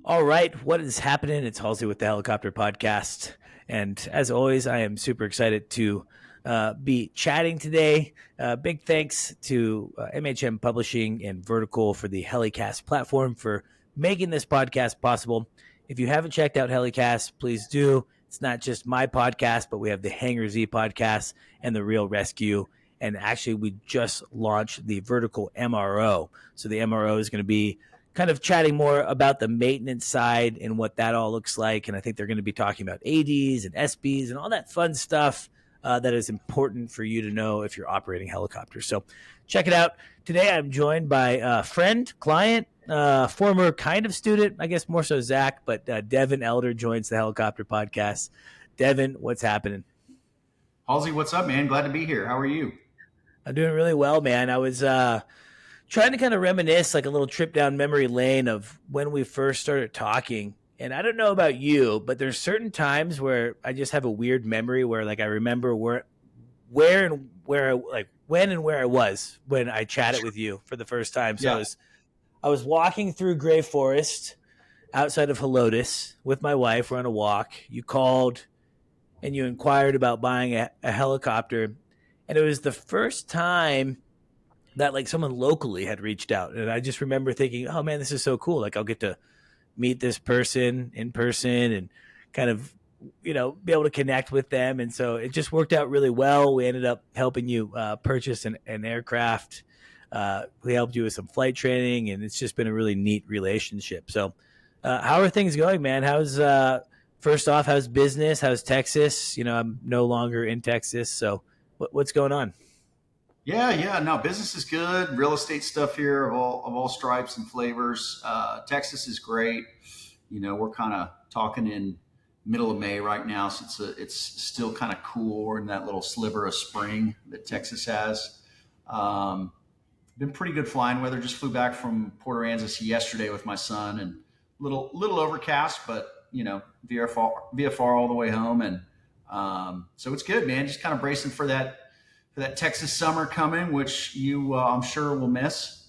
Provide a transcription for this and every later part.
All right, what is happening? It's Halsey with the Helicopter Podcast. And as always, I am super excited to be chatting today. Big thanks to MHM Publishing and Vertical for the Helicast platform for making this podcast possible. If you haven't checked out Helicast, please do. It's not just my podcast, but we have the Hangar Z podcast and the Real Rescue. And actually, we just launched the Vertical MRO. So the MRO is going to be kind of chatting more about the maintenance side and what that all looks like. And I think they're going to be talking about ADs and SBs and all that fun stuff that is important for you to know if you're operating helicopters. So check it out. Today I'm joined by a friend, client, former kind of student, I guess more so Zach, but Devin Elder joins the Helicopter Podcast. Devin, what's happening? Halsey, what's up, man? Glad to be here. How are you? I'm doing really well, man. I was trying to kind of reminisce, like a little trip down memory lane of when we first started talking. And I don't know about you, but there's certain times where I just have a weird memory where like I remember when and where I was when I chatted with you for the first time. So yeah. I was walking through Gray Forest outside of Helotes with my wife. We're on a walk. You called and you inquired about buying a helicopter. And it was the first time that like someone locally had reached out. And I just remember thinking, oh man, this is so cool. Like I'll get to meet this person in person and kind of, be able to connect with them. And so it just worked out really well. We ended up helping you purchase an aircraft. We helped you with some flight training, and it's just been a really neat relationship. So how are things going, man? First off, how's business? How's Texas? I'm no longer in Texas. So what's going on? Yeah. No, business is good. Real estate stuff here of all stripes and flavors. Texas is great. We're kind of talking in middle of May right now, so it's still kind of cool. We're in that little sliver of spring that Texas has. Been pretty good flying weather. Just flew back from Port Aransas yesterday with my son, and little overcast, but VFR all the way home, and so it's good, man. Just kind of bracing for that Texas summer coming, which you, I'm sure, will miss.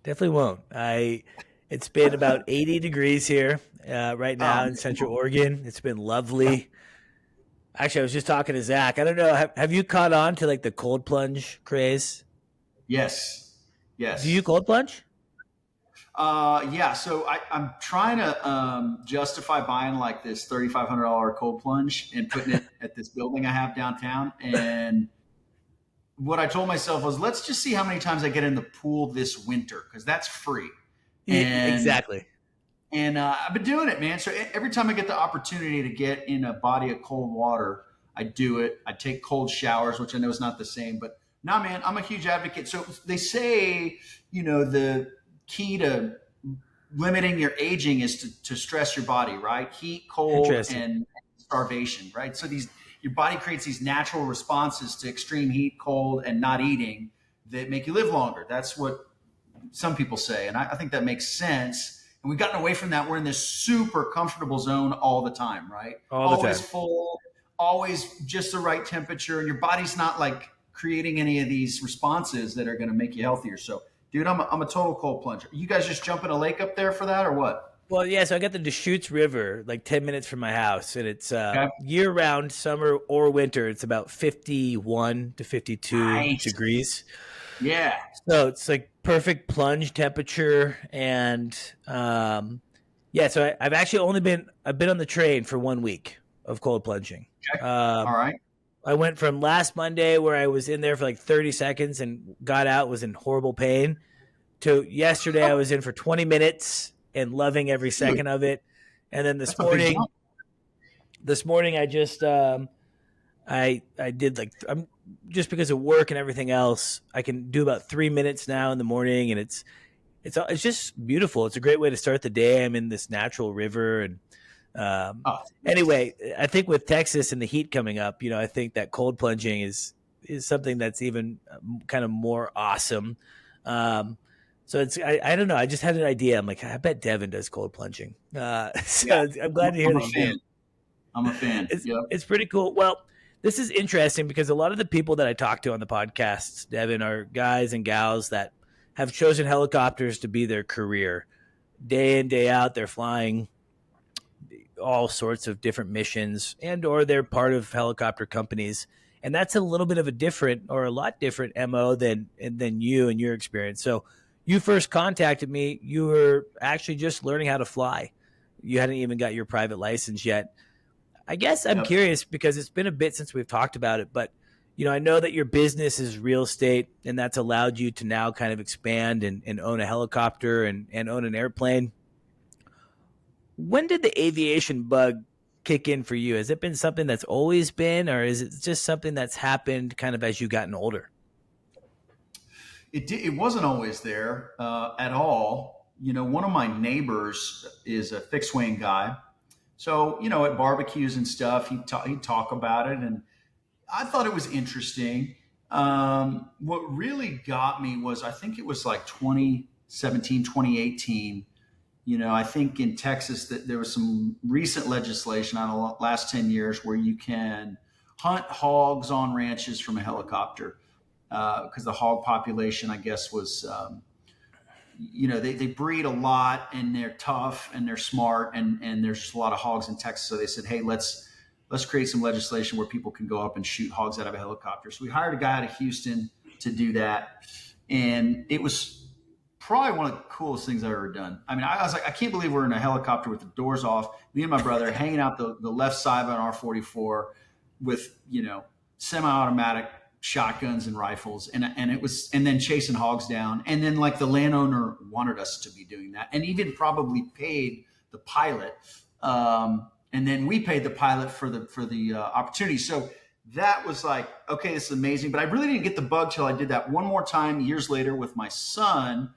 Definitely won't. It's been about 80 degrees here right now in Central Oregon. It's been lovely. Actually, I was just talking to Zach. I don't know. Have you caught on to like the cold plunge craze? Yes. Do you cold plunge? Yeah. So I'm trying to justify buying like this $3,500 cold plunge and putting it at this building I have downtown. And what I told myself was, let's just see how many times I get in the pool this winter, because that's free. Exactly. And I've been doing it, man. So every time I get the opportunity to get in a body of cold water, I do it. I take cold showers, which I know is not the same, but nah, man, I'm a huge advocate. So they say, the key to limiting your aging is to stress your body, right? Heat, cold, and starvation, right? So your body creates these natural responses to extreme heat, cold, and not eating that make you live longer. That's what some people say. And I think that makes sense. And we've gotten away from that. We're in this super comfortable zone all the time, right? Always full, always just the right temperature. And your body's not like creating any of these responses that are going to make you healthier. So, dude, I'm a total cold plunger. You guys just jump in a lake up there for that or what? Well, yeah. So I got the Deschutes River like 10 minutes from my house, and it's year round, summer or winter. It's about 51 to 52 degrees. Yeah. So it's like perfect plunge temperature. And so I've actually I've been on the train for 1 week of cold plunging. Okay. All right. I went from last Monday where I was in there for like 30 seconds and got out, was in horrible pain, to yesterday I was in for 20 minutes and loving every second of it. And then this morning I just I did like I'm just because of work and everything else. I can do about 3 minutes now in the morning, and it's just beautiful. It's a great way to start the day. I'm in this natural river, and Oh, anyway, I think with Texas and the heat coming up, I think that cold plunging is something that's even kind of more awesome. Um, so I don't know. I just had an idea. I'm like, I bet Devin does cold plunging. yeah, So I'm glad to hear I'm a that you do. fan. I'm a fan. It's Yep. it's pretty cool. Well, this is interesting because a lot of the people that I talk to on the podcasts, Devin, are guys and gals that have chosen helicopters to be their career. Day in, day out, they're flying all sorts of different missions, and or they're part of helicopter companies. And that's a little bit of a different, or a lot different MO than you and your experience. So you first contacted me, you were actually just learning how to fly. You hadn't even got your private license yet. I guess I'm Yep. curious because it's been a bit since we've talked about it, but I know that your business is real estate, and that's allowed you to now kind of expand and own a helicopter and own an airplane. When did the aviation bug kick in for you? Has it been something that's always been, or is it just something that's happened kind of as you've gotten older? It wasn't always there at all. One of my neighbors is a fixed wing guy. So, at barbecues and stuff, he'd talk about it. And I thought it was interesting. What really got me was, I think it was like 2017, 2018. I think in Texas that there was some recent legislation on the last 10 years where you can hunt hogs on ranches from a helicopter because the hog population, I guess, was, they breed a lot and they're tough and they're smart and there's just a lot of hogs in Texas. So they said, hey, let's create some legislation where people can go up and shoot hogs out of a helicopter. So we hired a guy out of Houston to do that. And it was probably one of the coolest things I've ever done. I mean, I was like, I can't believe we're in a helicopter with the doors off, me and my brother hanging out the left side of an R-44 with, semi-automatic shotguns and rifles. And it was, and then chasing hogs down. And then like the landowner wanted us to be doing that and even probably paid the pilot. And then we paid the pilot for the opportunity. So that was like, okay, this is amazing. But I really didn't get the bug till I did that one more time years later with my son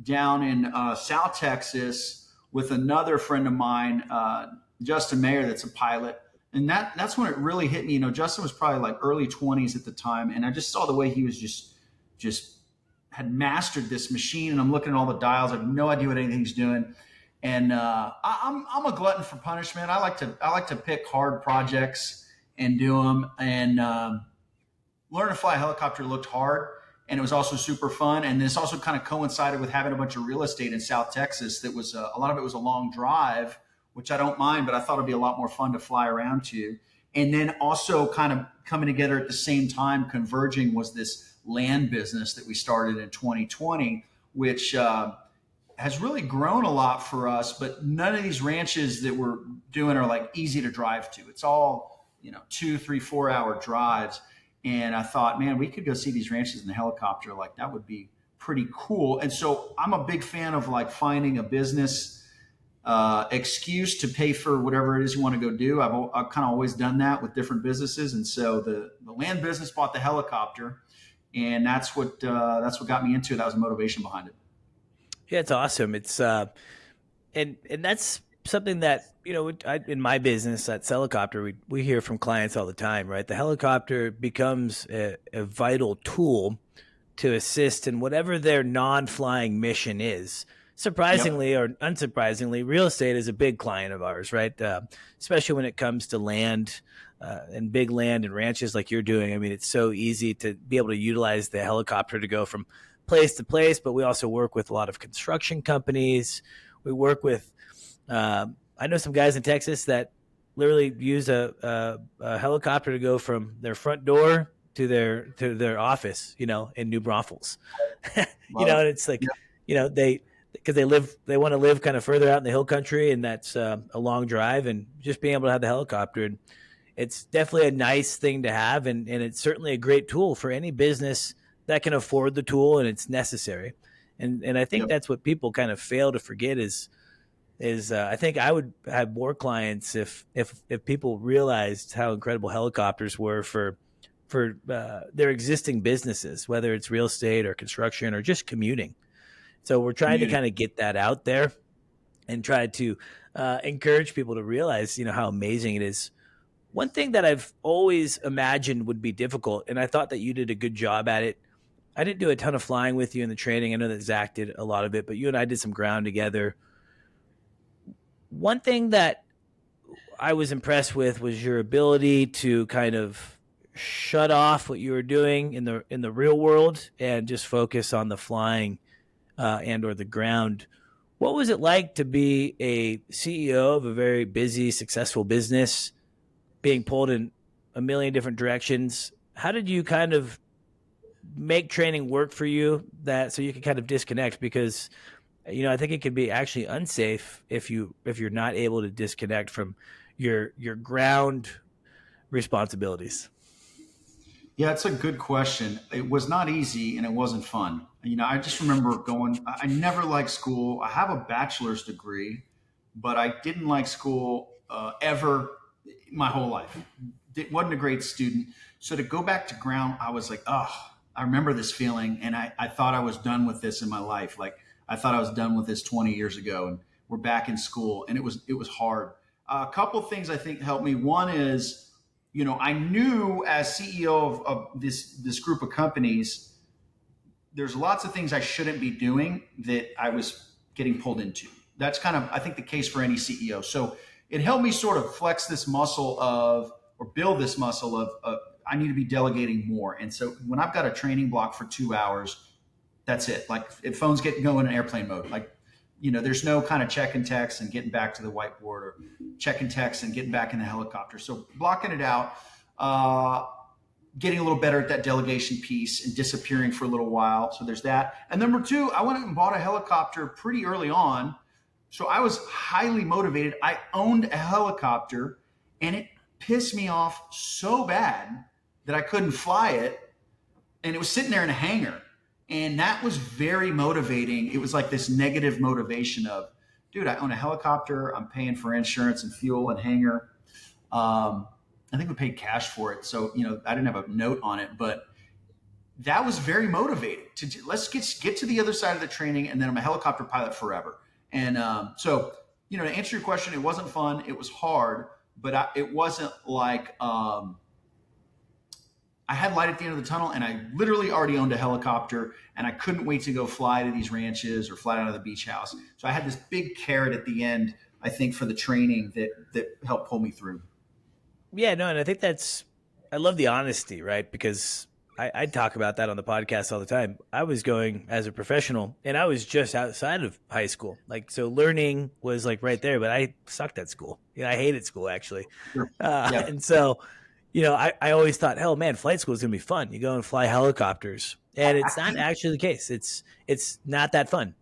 down in South Texas with another friend of mine, Justin Mayer, that's a pilot. And that's when it really hit me. Justin was probably like early 20s at the time, and I just saw the way he was just had mastered this machine. And I'm looking at all the dials. I have no idea what anything's doing. And I'm a glutton for punishment. I like to pick hard projects and do them. And learn to fly a helicopter looked hard, and it was also super fun. And this also kind of coincided with having a bunch of real estate in South Texas. That was a lot of it was a long drive, which I don't mind, but I thought it'd be a lot more fun to fly around to. And then also kind of coming together at the same time, converging was this land business that we started in 2020, which has really grown a lot for us. But none of these ranches that we're doing are like easy to drive to. It's all 2, 3, 4 hour drives. And I thought, man, we could go see these ranches in a helicopter. Like that would be pretty cool. And so I'm a big fan of like finding a business excuse to pay for whatever it is you want to go do. I've kind of always done that with different businesses. And so the land business bought the helicopter, and that's what got me into it. That was the motivation behind it. Yeah, it's awesome. It's and that's something that in my business at Helicopter, we hear from clients all the time, right? The helicopter becomes a vital tool to assist in whatever their non-flying mission is. Surprisingly or unsurprisingly, real estate is a big client of ours, right? Especially when it comes to land and big land and ranches like you're doing. I mean, it's so easy to be able to utilize the helicopter to go from place to place, but we also work with a lot of construction companies. We work with, I know some guys in Texas that literally use a helicopter to go from their front door to their office, in New Braunfels. And it's like, because they want to live kind of further out in the hill country, and that's a long drive, and just being able to have the helicopter, and it's definitely a nice thing to have, and it's certainly a great tool for any business that can afford the tool and it's necessary. And I think that's what people kind of fail to forget is is I think I would have more clients if people realized how incredible helicopters were for their existing businesses, whether it's real estate or construction or just commuting. So we're trying to Community. kind of get that out there and try to encourage people to realize, how amazing it is. One thing that I've always imagined would be difficult, and I thought that you did a good job at it. I didn't do a ton of flying with you in the training. I know that Zach did a lot of it, but you and I did some ground together. One thing that I was impressed with was your ability to kind of shut off what you were doing in the real world and just focus on the flying and or the ground. What was it like to be a CEO of a very busy, successful business, being pulled in a million different directions? How did you kind of make training work for you that so you can kind of disconnect? Because I think it could be actually unsafe if you're not able to disconnect from your ground responsibilities. Yeah, it's a good question. It was not easy and it wasn't fun. I just remember going, I never liked school. I have a bachelor's degree, but I didn't like school ever my whole life. Wasn't a great student. So to go back to ground, I was like, oh, I remember this feeling. And I thought I was done with this in my life. Like I thought I was done with this 20 years ago, and we're back in school, and it was hard. A couple of things I think helped me. One is, I knew as CEO of this group of companies, there's lots of things I shouldn't be doing that I was getting pulled into. That's kind of, I think, the case for any CEO. So it helped me sort of flex this muscle or build this muscle of I need to be delegating more. And so when I've got a training block for 2 hours, that's it. Like if phones get going in airplane mode, like, there's no kind of check and text and getting back to the whiteboard, or check and text and getting back in the helicopter. So blocking it out, getting a little better at that delegation piece and disappearing for a little while. So there's that. And number two, I went and bought a helicopter pretty early on. So I was highly motivated. I owned a helicopter, and it pissed me off so bad that I couldn't fly it. And it was sitting there in a hangar. And that was very motivating. It was like this negative motivation of, dude, I own a helicopter. I'm paying for insurance and fuel and hangar. I think we paid cash for it. So, I didn't have a note on it, but that was very motivating let's get to the other side of the training. And then I'm a helicopter pilot forever. And so, to answer your question, it wasn't fun. It was hard, but it wasn't like, I had light at the end of the tunnel, and I literally already owned a helicopter, and I couldn't wait to go fly to these ranches or fly down to the beach house. So I had this big carrot at the end, I think, for the training that helped pull me through. Yeah, no, and I think I love the honesty, right? Because I talk about that on the podcast all the time. I was going as a professional, and I was just outside of high school. Like, so learning was like right there, but I sucked at school. I hated school, actually. Sure. Yeah. And so, I always thought, hell, man, flight school is going to be fun. You go and fly helicopters. And it's not actually the case. It's not that fun.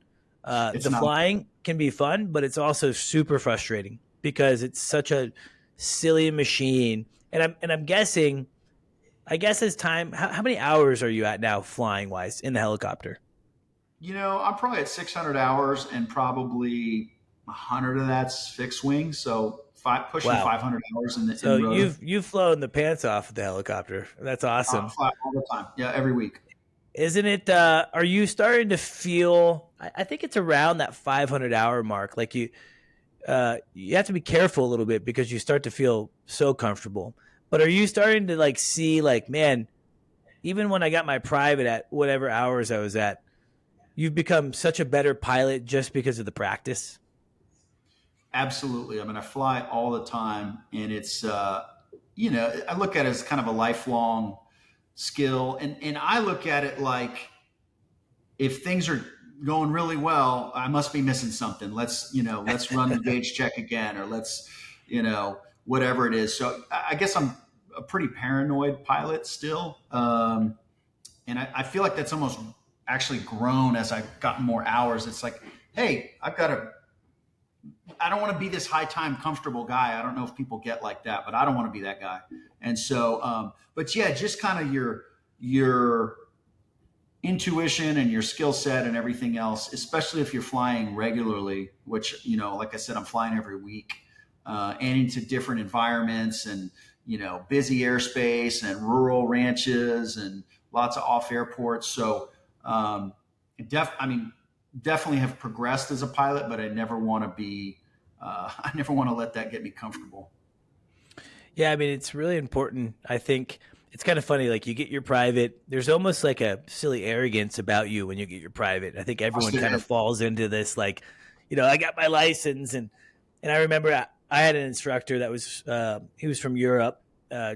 It's the not. flying can be fun, but it's also super frustrating because it's such a silly machine. And I'm guessing, I guess as time, how many hours are you at now flying wise in the helicopter? I'm probably at 600 hours, and probably 100 of that's fixed wing. So pushing Wow. 500 hours in the So rotor. you've flown the pants off of the helicopter. That's awesome. Fly all the time. Yeah, every week. Isn't it? Are you starting to feel? I think it's around that 500-hour mark. Like you have to be careful a little bit because you start to feel so comfortable. But are you starting to see man, even when I got my private at whatever hours I was at, you've become such a better pilot just because of the practice? Absolutely. I mean, I fly all the time, and it's, I look at it as kind of a lifelong skill. And I look at it like, if things are going really well, I must be missing something. Let's run the gauge check again, or let's, whatever it is. So I guess I'm a pretty paranoid pilot still. And I feel like that's almost actually grown as I've gotten more hours. It's like, hey, I don't want to be this high time comfortable guy. I don't know if people get like that, but I don't want to be that guy. And so, but yeah, just kind of your intuition and your skill set and everything else, especially if you're flying regularly, which, like I said, I'm flying every week, and into different environments and, busy airspace and rural ranches and lots of off airports. So, I mean, definitely have progressed as a pilot, but I never want to be, I never want to let that get me comfortable. Yeah, I mean, it's really important. I think it's kind of funny. Like you get your private, there's almost like a silly arrogance about you when you get your private. I think everyone kind of falls into this, like, I got my license, and I remember I had an instructor that was he was from Europe,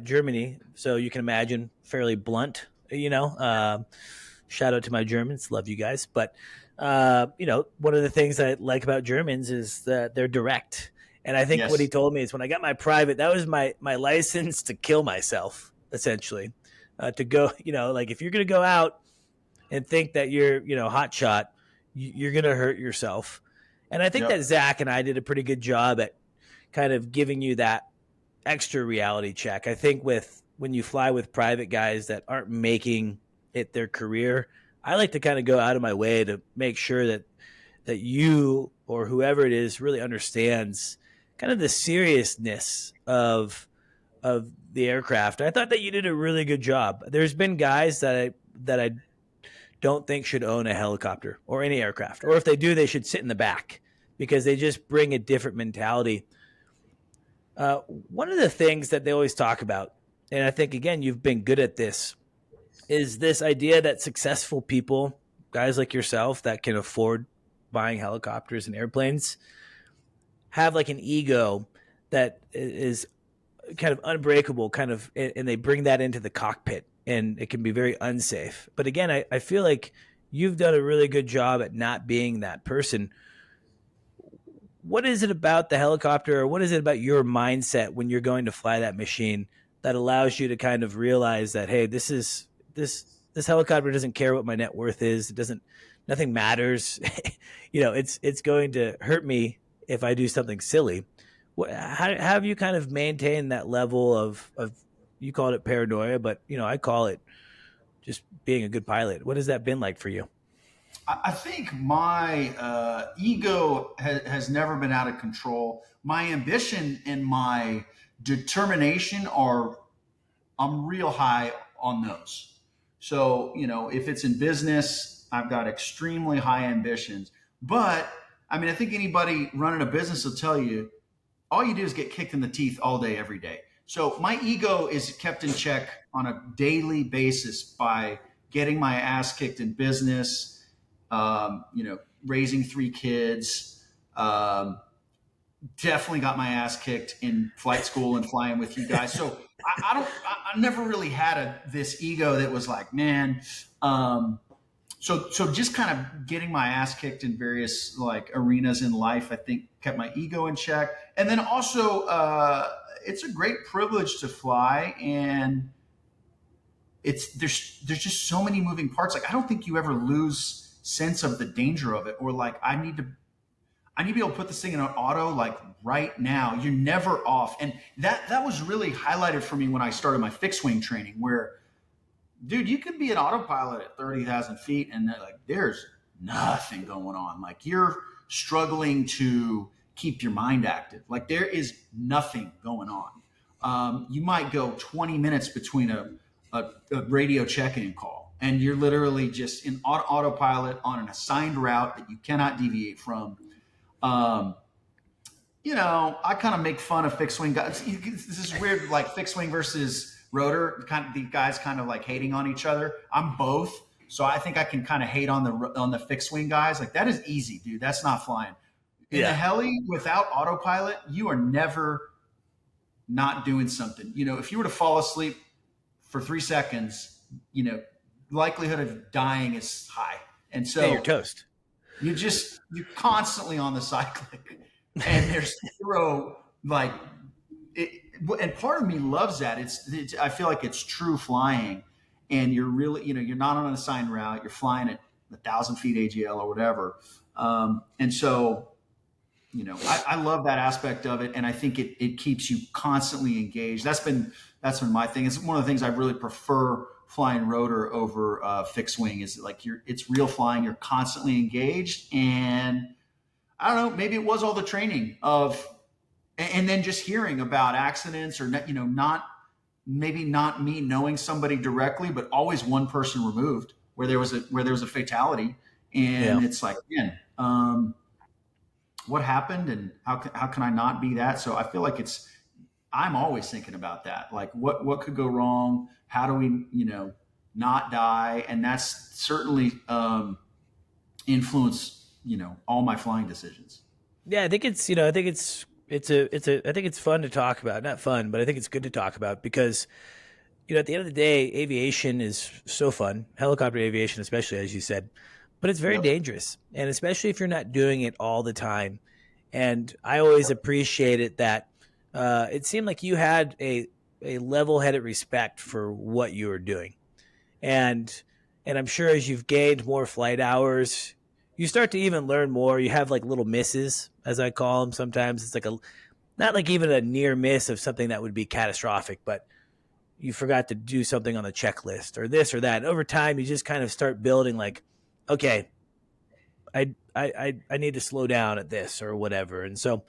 Germany, so you can imagine fairly blunt. Shout out to my Germans, love you guys. But one of the things I like about Germans is that they're direct. And I think what he Yes. told me is when I got my private, that was my license to kill myself, essentially. To go, like if you're going to go out and think that you're, hot shot, you're going to hurt yourself. And I think that Yep. Zach and I did a pretty good job at kind of giving you that extra reality check. I think when you fly with private guys that aren't making it their career, I like to kind of go out of my way to make sure that you or whoever it is really understands kind of the seriousness of the aircraft. I thought that you did a really good job. There's been guys that I don't think should own a helicopter or any aircraft, or if they do, they should sit in the back because they just bring a different mentality. One of the things that they always talk about, and I think again you've been good at this, is this idea that successful people, guys like yourself that can afford buying helicopters and airplanes, have like an ego that is kind of unbreakable, and they bring that into the cockpit, and it can be very unsafe. But again, I feel like you've done a really good job at not being that person. What is it about the helicopter, or what is it about your mindset when you're going to fly that machine that allows you to kind of realize that, hey, this helicopter doesn't care what my net worth is. Nothing matters. It's going to hurt me if I do something silly. How have you kind of maintained that level of you called it paranoia, but I call it just being a good pilot. What has that been like for you? I think my ego has never been out of control. My ambition and my determination I'm real high on those. So, if it's in business, I've got extremely high ambitions. But I mean, I think anybody running a business will tell you all you do is get kicked in the teeth all day, every day. So my ego is kept in check on a daily basis by getting my ass kicked in business, raising three kids, definitely got my ass kicked in flight school and flying with you guys. So I never really had this ego that was like, man. So just kind of getting my ass kicked in various like arenas in life, I think kept my ego in check. And then also, it's a great privilege to fly, and there's just so many moving parts. Like I don't think you ever lose sense of the danger of it, or like I need to be able to put this thing in an auto like right now. You're never off. And that was really highlighted for me when I started my fixed wing training, where, dude, you could be an autopilot at 30,000 feet and there's nothing going on. Like you're struggling to keep your mind active. Like there is nothing going on. You might go 20 minutes between a radio check-in call, and you're literally just in autopilot on an assigned route that you cannot deviate from. I kind of make fun of fixed wing guys. This is weird, like fixed wing versus rotor. The guys kind of like hating on each other. I'm both, so I think I can kind of hate on the fixed wing guys. Like that is easy, dude. That's not flying. In the heli without autopilot, you are never not doing something. If you were to fall asleep for 3 seconds, likelihood of dying is high, and so You're toast. You're constantly on the cyclic, and there's zero like it, and part of me loves that. I feel like it's true flying, and you're really, you're not on an assigned route. You're flying at 1,000 feet AGL or whatever. And so, I love that aspect of it. And I think it keeps you constantly engaged. That's been my thing. It's one of the things I really prefer flying rotor over fixed wing. Is like it's real flying. You're constantly engaged, and I don't know. Maybe it was all the training of, and then just hearing about accidents or not maybe not me knowing somebody directly, but always one person removed where there was a fatality, Yeah. and it's like, man, what happened, and how can I not be that? So I feel like I'm always thinking about that, like what could go wrong? How do we not die? And that's certainly influenced all my flying decisions. Yeah, I think I think it's fun to talk about. Not fun, but I think it's good to talk about because at the end of the day, aviation is so fun. Helicopter aviation, especially as you said, but it's very Yep. dangerous, and especially if you're not doing it all the time. And I always appreciated that. It seemed like you had a level-headed respect for what you were doing, and I'm sure as you've gained more flight hours, you start to even learn more. You have like little misses, as I call them. Sometimes it's like not like even a near miss of something that would be catastrophic, but you forgot to do something on the checklist or this or that. And over time, you just kind of start building like, okay, I need to slow down at this or whatever. And so,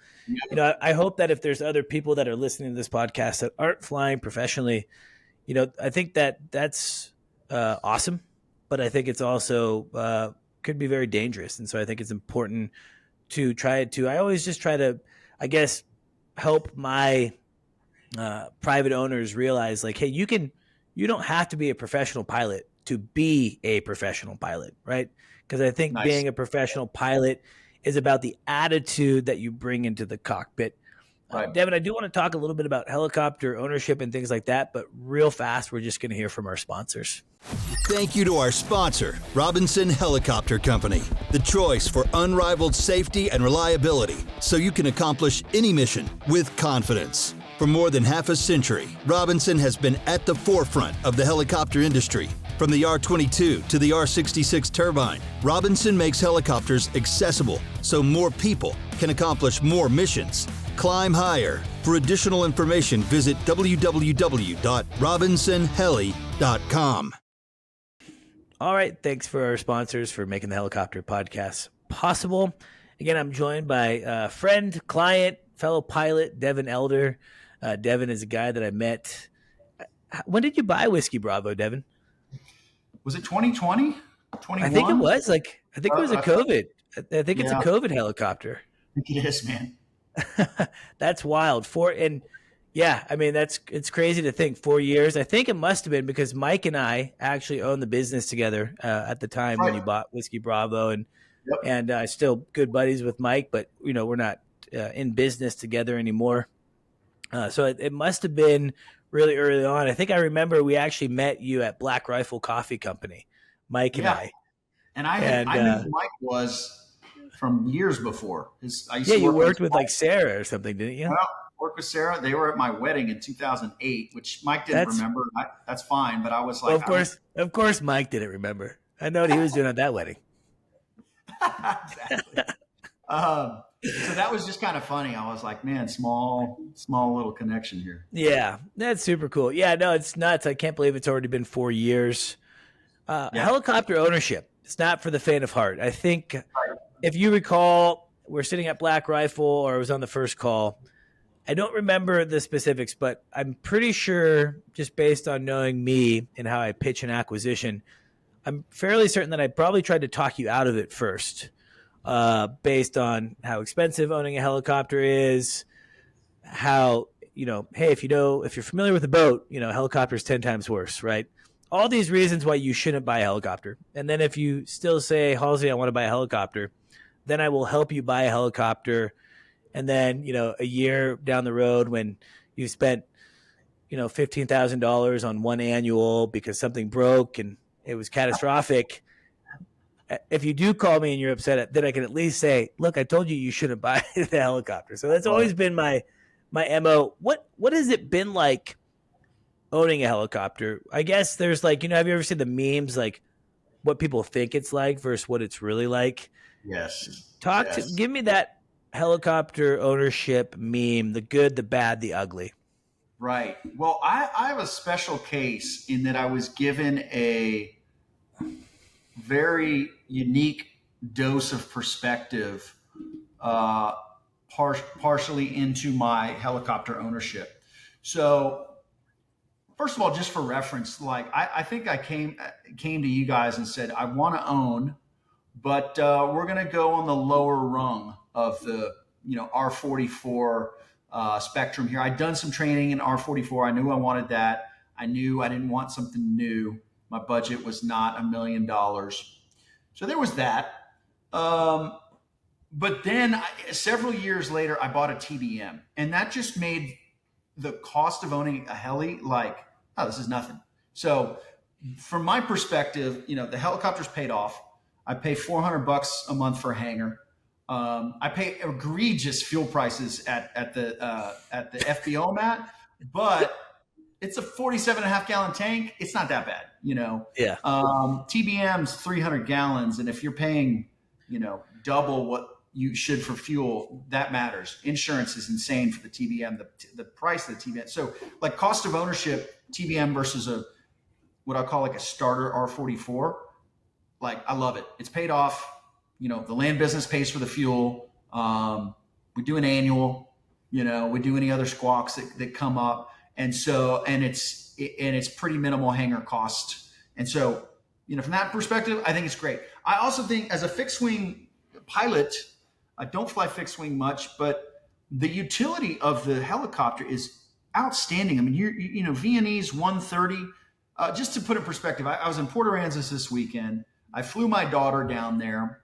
I hope that if there's other people that are listening to this podcast that aren't flying professionally, I think that's awesome, but I think it's also could be very dangerous. And so I think it's important to I always just try to, I guess, help my private owners realize like, hey, you don't have to be a professional pilot to be a professional pilot, right? Because I think Nice. being a professional pilot is about the attitude that you bring into the cockpit. Right. Devin, I do want to talk a little bit about helicopter ownership and things like that, but real fast, we're just going to hear from our sponsors. Thank you to our sponsor, Robinson Helicopter Company, the choice for unrivaled safety and reliability so you can accomplish any mission with confidence. For more than half a century, Robinson has been at the forefront of the helicopter industry. From the R-22 to the R-66 turbine, Robinson makes helicopters accessible so more people can accomplish more missions. Climb higher. For additional information, visit www.robinsonheli.com. All right. Thanks for our sponsors for making the Helicopter Podcast possible. Again, I'm joined by friend, client, fellow pilot, Devin Elder. Devin is a guy that I met. When did you buy Whiskey Bravo, Devin? Was it 2020? 21? I think it was I think it was a COVID. I think it's a Yeah. COVID helicopter. I think it is, man. That's wild. It's crazy to think 4 years. I think it must have been because Mike and I actually owned the business together at the time when you bought Whiskey Bravo, and still good buddies with Mike, but we're not in business together anymore. So it must have been really early on. I think I remember we actually met you at Black Rifle Coffee Company, Mike and I. And I knew who Mike was from years before. I used to you work worked with like Sarah or something, didn't you? Well, work with Sarah. They were at my wedding in 2008, which Mike didn't remember. That's fine, but I was like, of course, Mike didn't remember. I know what he was doing at that wedding. Exactly. So that was just kind of funny. I was like, man, small little connection here. Yeah, that's super cool. Yeah, no, it's nuts. I can't believe it's already been 4 years. Helicopter ownership, it's not for the faint of heart. I think if you recall, we're sitting at Black Rifle, or I was on the first call. I don't remember the specifics, but I'm pretty sure, just based on knowing me and how I pitch an acquisition, I'm fairly certain that I probably tried to talk you out of it first. Based on how expensive owning a helicopter is, how, hey, if you're familiar with a boat, helicopter's 10 times worse, right? All these reasons why you shouldn't buy a helicopter. And then if you still say, Halsey, I want to buy a helicopter, then I will help you buy a helicopter. And then, a year down the road when you've spent, $15,000 on one annual because something broke and it was catastrophic, if you do call me and you're upset, then I can at least say, look, I told you you shouldn't buy the helicopter. So that's always been my MO. What has it been like owning a helicopter? I guess there's have you ever seen the memes, like what people think it's like versus what it's really like? Yes. Give me that helicopter ownership meme, the good, the bad, the ugly. Right. Well, I have a special case in that I was given a very unique dose of perspective, uh, partially into my helicopter ownership. So, first of all, just for reference, like I think I came to you guys and said I want to own, but we're going to go on the lower rung of the R44 spectrum here. I'd done some training in R44. I knew I wanted that. I knew I didn't want something new. My budget was not $1 million, so there was that. But then several years later, I bought a TBM, and that just made the cost of owning a heli like, oh, this is nothing. So from my perspective, the helicopter's paid off. I pay $400 a month for a hangar. I pay egregious fuel prices at the FBO mat, but it's a 47.5 gallon tank. It's not that bad, Yeah. TBM's 300 gallons, and if you're paying, double what you should for fuel, that matters. Insurance is insane for the TBM, the price of the TBM. So like cost of ownership, TBM versus what I call like a starter R44. Like I love it. It's paid off. The land business pays for the fuel. We do an annual, we do any other squawks that come up. And so, and it's pretty minimal hangar cost. And so, from that perspective, I think it's great. I also think as a fixed wing pilot, I don't fly fixed wing much, but the utility of the helicopter is outstanding. I mean, Viennese 130, just to put it in perspective, I was in Port Aransas this weekend. I flew my daughter down there,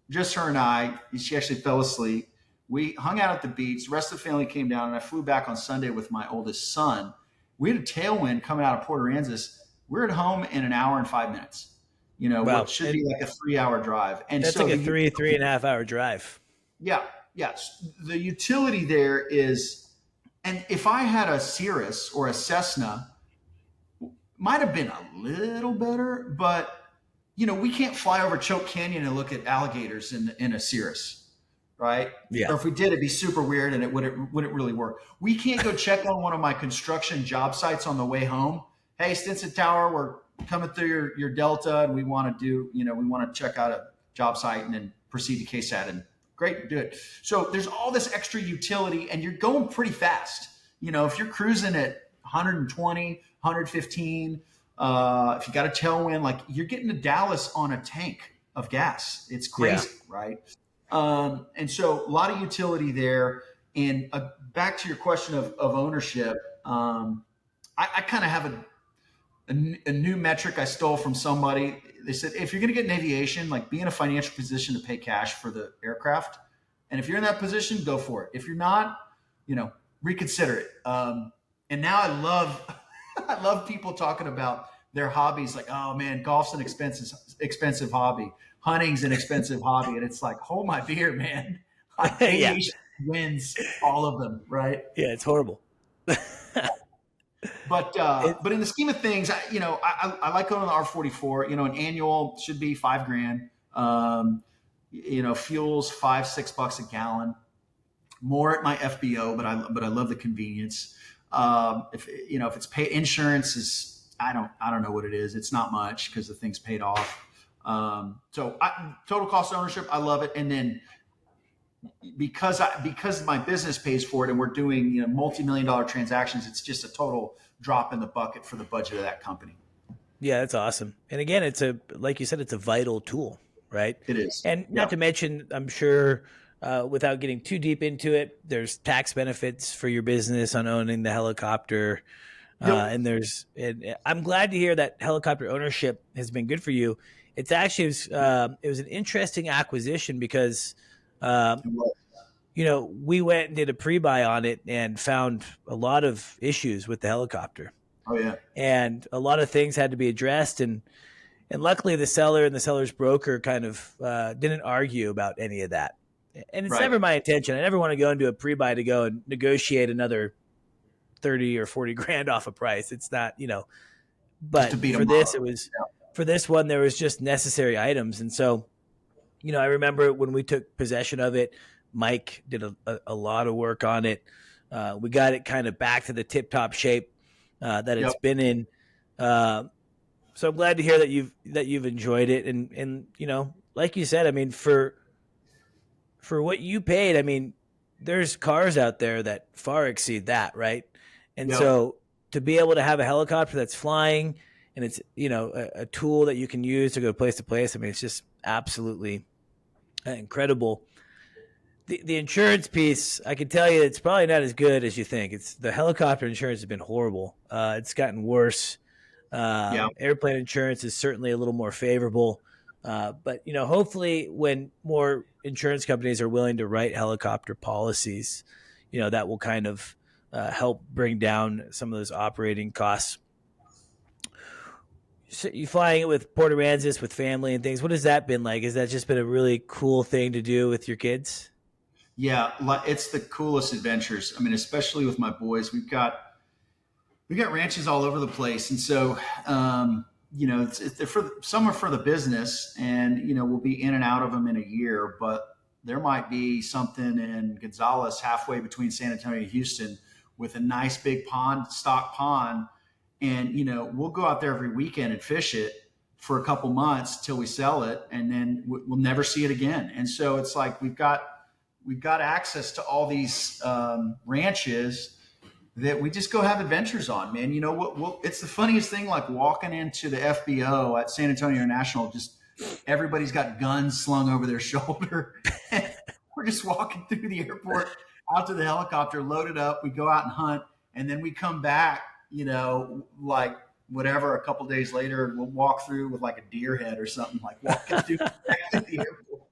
just her and I. She actually fell asleep. We hung out at the beach. The rest of the family came down, and I flew back on Sunday with my oldest son. We had a tailwind coming out of Port Aransas. We're at home in an hour and 5 minutes. Wow. What should be like a 3-hour drive. And that's so like a 3.5 hour drive. Yeah. Yes. The utility there is, and if I had a Cirrus or a Cessna, might have been a little better, but we can't fly over Choke Canyon and look at alligators in a Cirrus, right? Yeah. Or if we did, it'd be super weird and it wouldn't really work. We can't go check on one of my construction job sites on the way home. Hey, Stinson Tower, we're coming through your Delta, and we want to we want to check out a job site and then proceed to KSAT, and great, do it. So there's all this extra utility, and you're going pretty fast. If you're cruising at 120, 115, if you got a tailwind, like you're getting to Dallas on a tank of gas. It's crazy, right? And so a lot of utility there. And back to your question of ownership, I kind of have a new metric I stole from somebody. They said, if you're going to get in aviation, like be in a financial position to pay cash for the aircraft. And if you're in that position, go for it. If you're not, reconsider it. And now I love people talking about their hobbies. Like, oh man, golf's an expensive hobby. Hunting's an expensive hobby. And it's like, hold my beer, man. Aviation wins all of them. Right. Yeah. It's horrible. But in the scheme of things, I like going on the R44. An annual should be $5,000. Fuel's $5-6 a gallon. More at my FBO, but I love the convenience. If it's paid, insurance is I don't know what it is. It's not much because the thing's paid off. So total cost of ownership, I love it. And then because my business pays for it and we're doing multi-million-dollar transactions, it's just a total drop in the bucket for the budget of that company. Yeah, that's awesome. And again, like you said, it's a vital tool, right? It is. And not to mention, I'm sure without getting too deep into it, there's tax benefits for your business on owning the helicopter. And I'm glad to hear that helicopter ownership has been good for you. It's actually, it was an interesting acquisition because, we went and did a pre-buy on it and found a lot of issues with the helicopter. Oh yeah. And a lot of things had to be addressed. And luckily the seller and the seller's broker kind of didn't argue about any of that. And it's never my intention. I never want to go into a pre-buy to go and negotiate another 30 or 40 grand off a price. It's not, but for this, for this one, there was just necessary items. And so, I remember when we took possession of it, Mike did a lot of work on it. We got it kind of back to the tip top shape that Yep. it's been in. So I'm glad to hear that you've enjoyed it, and like you said, I mean, for what you paid, I mean, there's cars out there that far exceed that, right? And Yep. so to be able to have a helicopter that's flying and it's a tool that you can use to go place to place, I mean, it's just absolutely incredible. The insurance piece, I can tell you, it's probably not as good as you think. It's the helicopter insurance has been horrible. It's gotten worse. Yeah. Airplane insurance is certainly a little more favorable. But hopefully when more insurance companies are willing to write helicopter policies, that will kind of help bring down some of those operating costs. So you flying it with Port Aransas with family and things. What has that been like? Has that just been a really cool thing to do with your kids? Yeah. It's the coolest adventures. I mean, especially with my boys, we got ranches all over the place. And so, they're some are for the business, and, we'll be in and out of them in a year, but there might be something in Gonzales halfway between San Antonio and Houston with a nice big stock pond. And, we'll go out there every weekend and fish it for a couple months till we sell it. And then we'll never see it again. And so it's like, we've got access to all these ranches that we just go have adventures on, man. It's the funniest thing, like walking into the FBO at San Antonio International, just everybody's got guns slung over their shoulder. We're just walking through the airport out to the helicopter, loaded up. We go out and hunt, and then we come back, like whatever, a couple days later, and we'll walk through with like a deer head or something, like walking through the airport.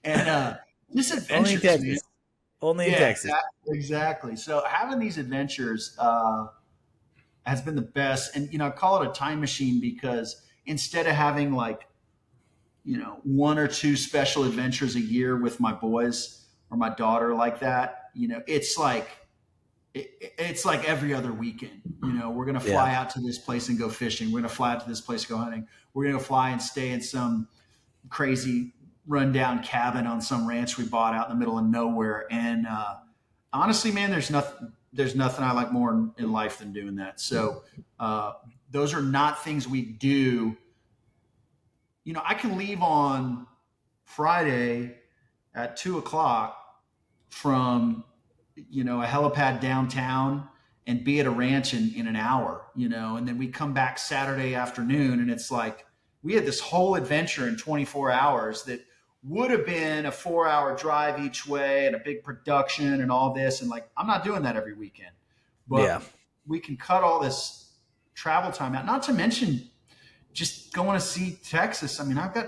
And just adventures. Only in Texas. Exactly. So having these adventures has been the best. And, I call it a time machine because instead of having like, one or two special adventures a year with my boys or my daughter like that, it's like every other weekend. We're going to fly out to this place and go fishing. We're going to fly out to this place and go hunting. We're going to fly and stay in some crazy rundown cabin on some ranch we bought out in the middle of nowhere. And honestly, man, there's nothing I like more in life than doing that. So those are not things we do. I can leave on Friday at 2:00 from a helipad downtown and be at a ranch in an hour, and then we come back Saturday afternoon, and it's like we had this whole adventure in 24 hours that would have been a 4-hour drive each way and a big production and all this. And like, I'm not doing that every weekend, but we can cut all this travel time out, not to mention just going to see Texas. I mean, I've got,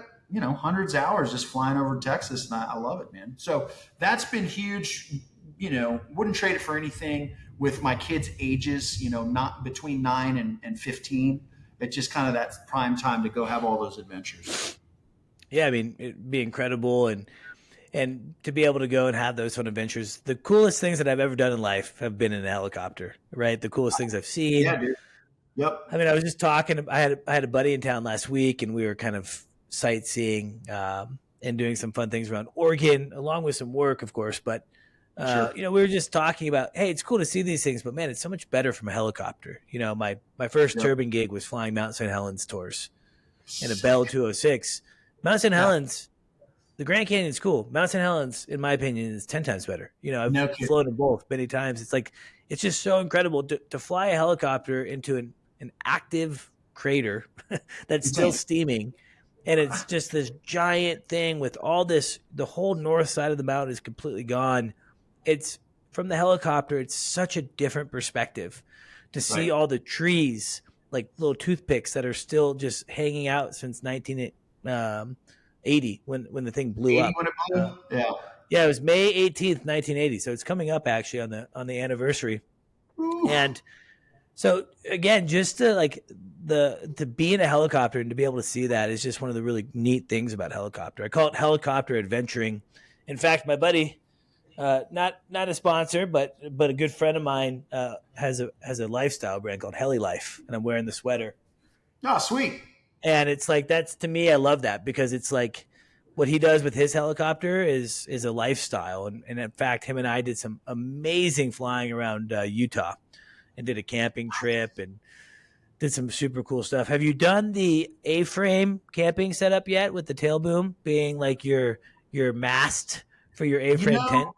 hundreds of hours just flying over Texas, and I love it, man. So that's been huge. Wouldn't trade it for anything with my kids' ages, not between 9 and 15. It's just kind of that prime time to go have all those adventures. Yeah, I mean, it'd be incredible, and to be able to go and have those fun adventures. The coolest things that I've ever done in life have been in a helicopter, right? The coolest things I've seen. Yeah, dude. Yep. I mean, I was just talking. I had a buddy in town last week, and we were kind of sightseeing and doing some fun things around Oregon, along with some work, of course. But Sure. we were just talking about, hey, it's cool to see these things, but man, it's so much better from a helicopter. My first turbine gig was flying Mount St. Helens tours in a Bell 206. Mount St. Helens, the Grand Canyon's cool. Mount St. Helens, in my opinion, is 10 times better. I've flown in both many times. It's like, it's just so incredible to fly a helicopter into an active crater that's still steaming. And it's just this giant thing with all this, the whole north side of the mountain is completely gone. It's from the helicopter. It's such a different perspective to see all the trees, like little toothpicks that are still just hanging out since 1980 when the thing blew up. When it blew? Yeah, it was May 18th, 1980. So it's coming up actually on the anniversary. Ooh. And so again, just to be in a helicopter and to be able to see that is just one of the really neat things about helicopter. I call it helicopter adventuring. In fact, my buddy, not a sponsor, but a good friend of mine has a lifestyle brand called Heli Life, and I'm wearing the sweater. Oh, sweet. And it's like, that's, to me, I love that because it's like what he does with his helicopter is a lifestyle. And in fact, him and I did some amazing flying around Utah and did a camping trip and did some super cool stuff. Have you done the A-frame camping setup yet with the tail boom being like your mast for your A-frame tent?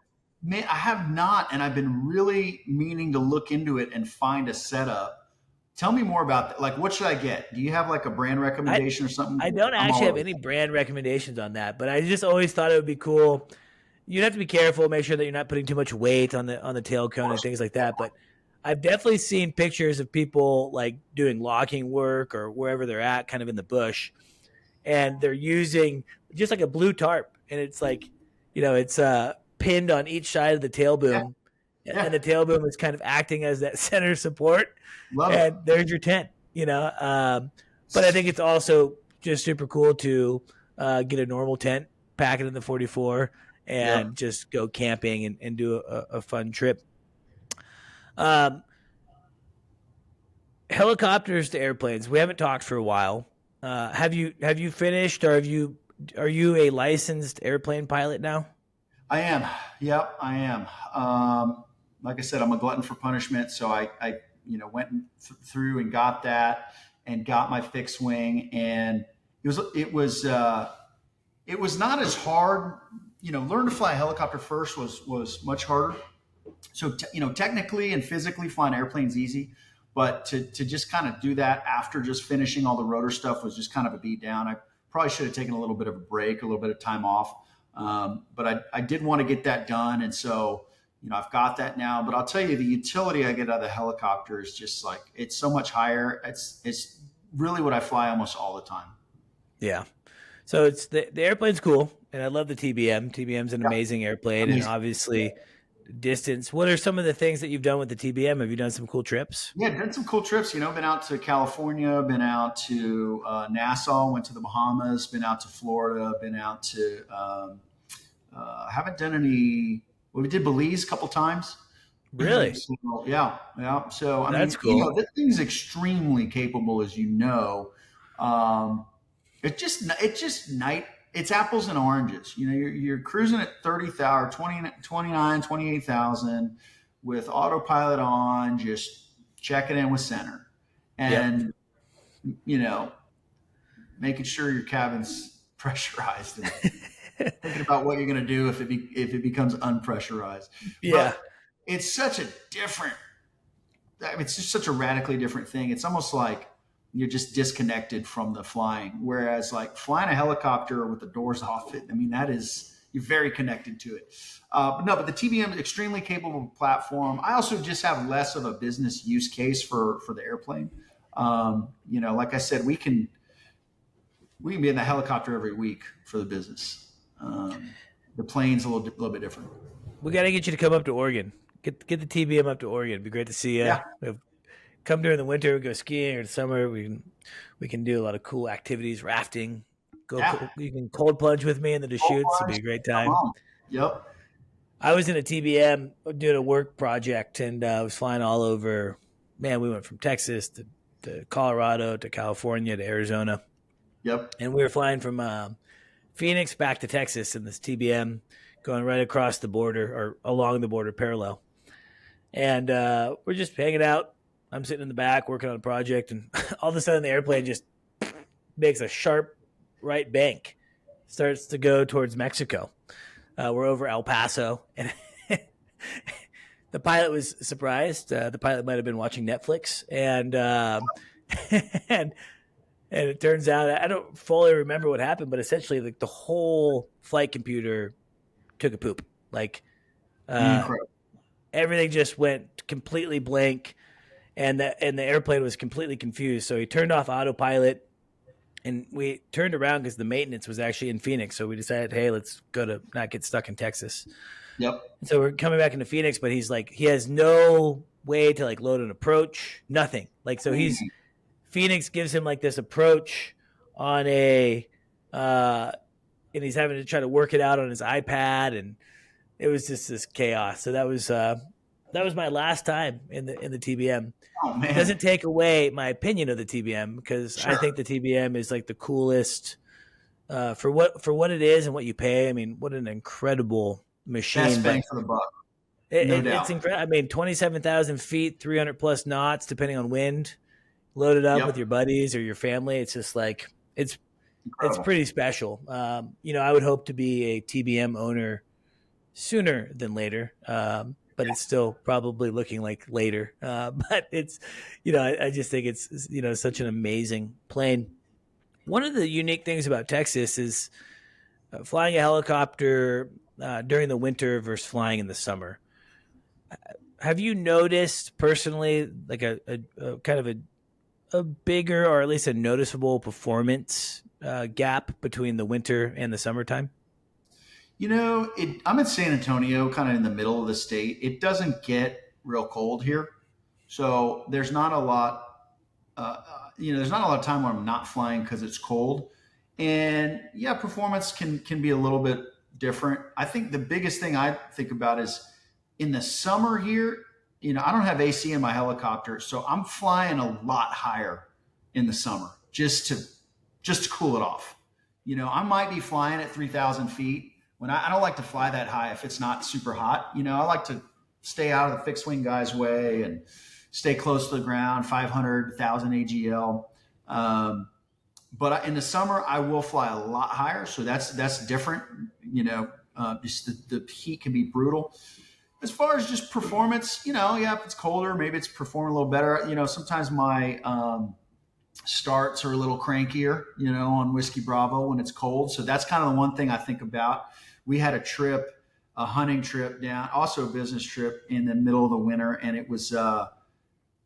Man, I have not, and I've been really meaning to look into it and find a setup. Tell me more about that. Like, what should I get? Do you have like a brand recommendation or something? I don't actually have any brand recommendations on that, but I just always thought it would be cool. You'd have to be careful, make sure that you're not putting too much weight on the tail cone and things like that. But I've definitely seen pictures of people like doing locking work or wherever they're at, kind of in the bush, and they're using just like a blue tarp, and it's like, it's pinned on each side of the tail boom, and the tail boom is kind of acting as that center support. Love and it. there's your tent, but I think it's also just super cool to get a normal tent, pack it in the 44, and just go camping and do a fun trip. Helicopters to airplanes. We haven't talked for a while. Have you finished, or are you a licensed airplane pilot now? I am. Yep, I am. Like I said, I'm a glutton for punishment, so I went through and got that, and got my fixed wing, and it was not as hard. Learn to fly a helicopter first was much harder. So technically and physically flying airplanes easy, but to just kind of do that after just finishing all the rotor stuff was just kind of a beat down. I probably should have taken a little bit of a break, a little bit of time off, but I did want to get that done, and so I've got that now. But I'll tell you, the utility I get out of the helicopter is just like, it's so much higher. It's really what I fly almost all the time. Yeah. So it's the airplane's cool, and I love the TBM. TBM's an amazing airplane, and obviously distance. What are some of the things that you've done with the TBM? Have you done some cool trips? Yeah, done some cool trips. Been out to California, been out to Nassau, went to the Bahamas, been out to Florida, been out to haven't done any. Well, we did Belize a couple times. Really? So, yeah. So that's cool. This thing's extremely capable, as you know. It's apples and oranges. You're cruising at 30,000, 29, 28,000 with autopilot on, just checking in with center, and making sure your cabin's pressurized and thinking about what you're going to do if it becomes unpressurized. Yeah. But it's such a it's just such a radically different thing. It's almost like you're just disconnected from the flying. Whereas like flying a helicopter with the doors off it, you're very connected to it. But the TBM is extremely capable platform. I also just have less of a business use case for the airplane. Like I said, we can be in the helicopter every week for the business. The plane's a little bit different. We got to get you to come up to Oregon. Get the TBM up to Oregon. It'd be great to see you. Yeah. Come during the winter, we go skiing, or the summer we can do a lot of cool activities, rafting. You can cold plunge with me in the Deschutes. It'll be a great time. Yep. I was in a TBM doing a work project, and I was flying all over. Man, we went from Texas to Colorado to California to Arizona. Yep. And we were flying from Phoenix back to Texas in this TBM, going right across the border or along the border parallel. And we're just hanging out. I'm sitting in the back working on a project, and all of a sudden the airplane just makes a sharp right bank, starts to go towards Mexico. We're over El Paso, and the pilot was surprised. The pilot might have been watching Netflix, and it turns out, I don't fully remember what happened, but essentially like the whole flight computer took a poop. Like everything just went completely blank. And the airplane was completely confused. So he turned off autopilot, and we turned around because the maintenance was actually in Phoenix. So we decided, hey, let's go to not get stuck in Texas. Yep. And so we're coming back into Phoenix, but he's like, he has no way to like load an approach, nothing. Like, so Phoenix gives him like this approach on and he's having to try to work it out on his iPad, and it was just this chaos. So that was my last time in the TBM. Oh, man. It doesn't take away my opinion of the TBM, because Sure. I think the TBM is like the coolest for what it is and what you pay. I mean, what an incredible machine! Best But bang for the buck, no it's doubt. incredible. I mean, 27,000 feet, 300 plus knots, depending on wind. Loaded up with Yep, your buddies or your family. It's just like it's incredible. pretty special. I would hope to be a TBM owner sooner than later. But it's still probably looking like later. But it's, I just think it's, such an amazing plane. One of the unique things about Texas is flying a helicopter during the winter versus flying in the summer. Have you noticed personally, like a kind of a bigger or at least a noticeable performance gap between the winter and the summertime? I'm in San Antonio, kind of in the middle of the state. It doesn't get real cold here, so there's not a lot. There's not a lot of time where I'm not flying because it's cold. And yeah, performance can be a little bit different. I think the biggest thing I think about is in the summer here. I don't have AC in my helicopter, so I'm flying a lot higher in the summer just to cool it off. I might be flying at 3,000 feet when I don't like to fly that high if it's not super hot. I like to stay out of the fixed wing guy's way and stay close to the ground, 500, 1,000 AGL. But in the summer, I will fly a lot higher. So that's different. Just the heat can be brutal. As far as just performance, yeah, if it's colder, maybe it's performing a little better. Sometimes my starts are a little crankier, on Whiskey Bravo when it's cold. So that's kind of the one thing I think about. We had a hunting trip down, also a business trip in the middle of the winter. And it was,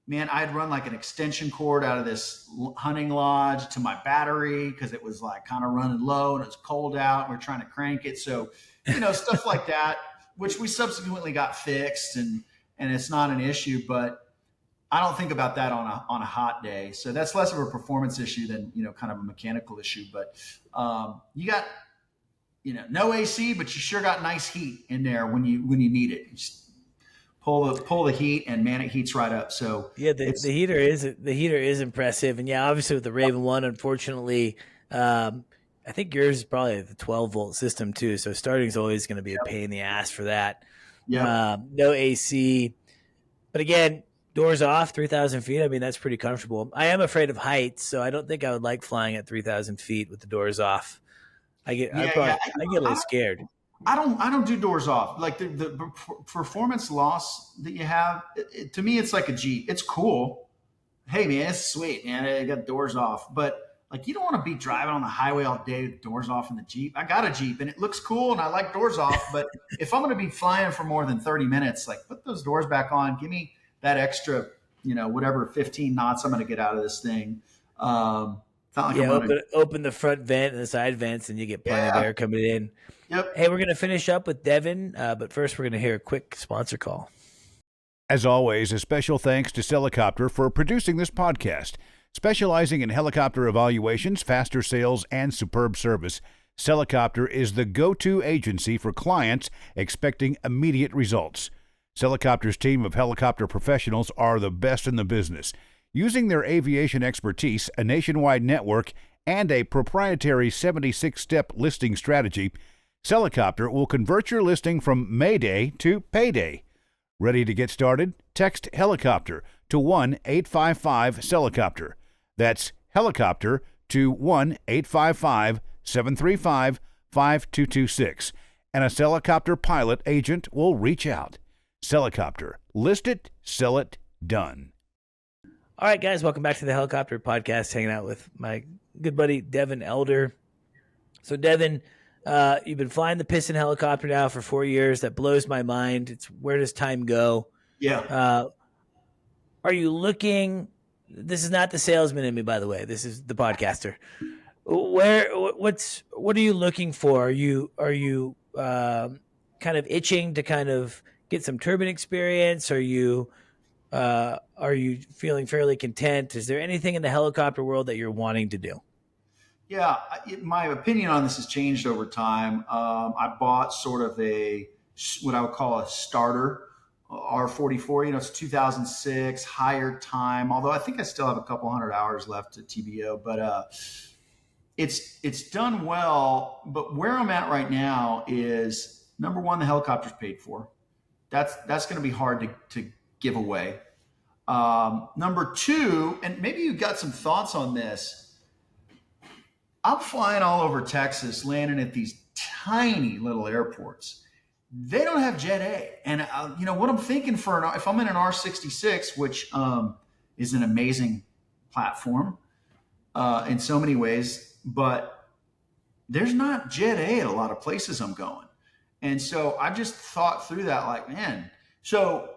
man, I'd run like an extension cord out of this hunting lodge to my battery because it was like kind of running low and it was cold out. And we're trying to crank it. So, stuff like that, which we subsequently got fixed and it's not an issue, but I don't think about that on a hot day. So that's less of a performance issue than, kind of a mechanical issue. But you got, no AC, but you sure got nice heat in there when you need it. You just pull the heat, and man, it heats right up. So Yeah, the heater is impressive, and yeah, obviously with the Raven One, unfortunately, I think yours is probably the 12-volt system too. So starting is always going to be a pain in the ass for that. yep. No AC, but again, doors off, 3,000 feet. I mean, that's pretty comfortable. I am afraid of heights, so I don't think I would like flying at 3,000 feet with the doors off. I get a little scared. I don't do doors off. Like the performance loss that you have, to me, it's like a Jeep. It's cool. Hey man, it's sweet, man. I got doors off, but like you don't want to be driving on the highway all day with doors off in the Jeep. I got a Jeep and it looks cool and I like doors off, but if I'm going to be flying for more than 30 minutes, like put those doors back on. Give me that extra, whatever 15 knots I'm going to get out of this thing. It's not like Yeah, I'm gonna, open the front vent and the side vents, and you get plenty of yeah, air coming in. yep. Hey, we're gonna finish up with Devin, but first we're gonna hear a quick sponsor call. As always, a special thanks to Celicopter for producing this podcast. Specializing in helicopter evaluations, faster sales, and superb service, Celicopter is the go-to agency for clients expecting immediate results. Celicopter's team of helicopter professionals are the best in the business. Using their aviation expertise, a nationwide network, and a proprietary 76-step listing strategy, Celicopter will convert your listing from Mayday to payday. Ready to get started? Text helicopter to 1-855-Celicopter. That's helicopter to 1-855-735-5226. And a Celicopter pilot agent will reach out. Celicopter. List it, sell it, done. All right, guys, welcome back to the Helicopter Podcast. Hanging out with my good buddy Devin Elder. So, Devin, you've been flying the Piston helicopter now for 4 years. That blows my mind. It's where does time go? Yeah. Are you looking? This is not the salesman in me, by the way. This is the podcaster. What are you looking for? Are you kind of itching to kind of get some turbine experience? Are you feeling fairly content? Is there anything in the helicopter world that you're wanting to do? Yeah, my opinion on this has changed over time. I bought sort of what I would call a starter R44. It's 2006, higher time. Although I think I still have a couple hundred hours left at TBO, but it's done well, but where I'm at right now is number one, the helicopter's paid for. That's going to be hard to give away. Number two, and maybe you got some thoughts on this. I'm flying all over Texas, landing at these tiny little airports. They don't have Jet A, and what I'm thinking if I'm in an R66, which is an amazing platform in so many ways, but there's not Jet A at a lot of places I'm going. And so I just thought through that, like, man, so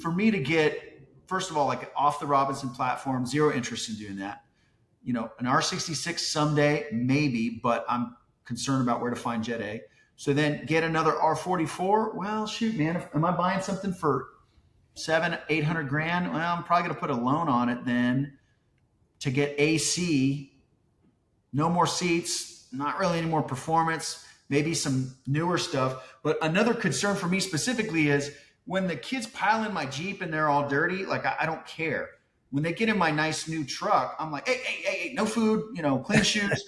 for me to get, first of all, like off the Robinson platform, zero interest in doing that. An R66 someday, maybe, but I'm concerned about where to find Jet A. So then get another R44. Well, shoot, man, am I buying something for $700,000-800,000? Well, I'm probably going to put a loan on it then to get AC, no more seats, not really any more performance, maybe some newer stuff. But another concern for me specifically is when the kids pile in my Jeep and they're all dirty, like I don't care. When they get in my nice new truck, I'm like, hey, no food, clean shoes.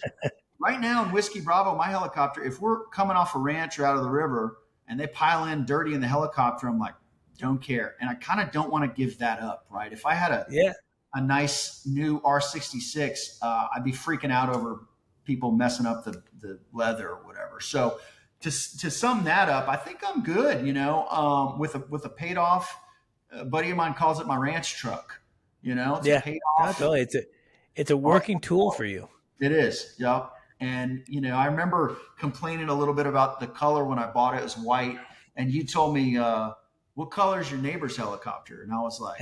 Right now in Whiskey Bravo, my helicopter, if we're coming off a ranch or out of the river and they pile in dirty in the helicopter, I'm like, don't care. And I kind of don't want to give that up, right? If I had a nice new R66, I'd be freaking out over people messing up the leather or whatever. So to sum that up, I think I'm good, with a paid off, a buddy of mine calls it my ranch truck, it's a paid off. Totally. It's a working tool for you. It is. Yep. And, I remember complaining a little bit about the color when I bought it. It was white. And you told me, what color is your neighbor's helicopter? And I was like,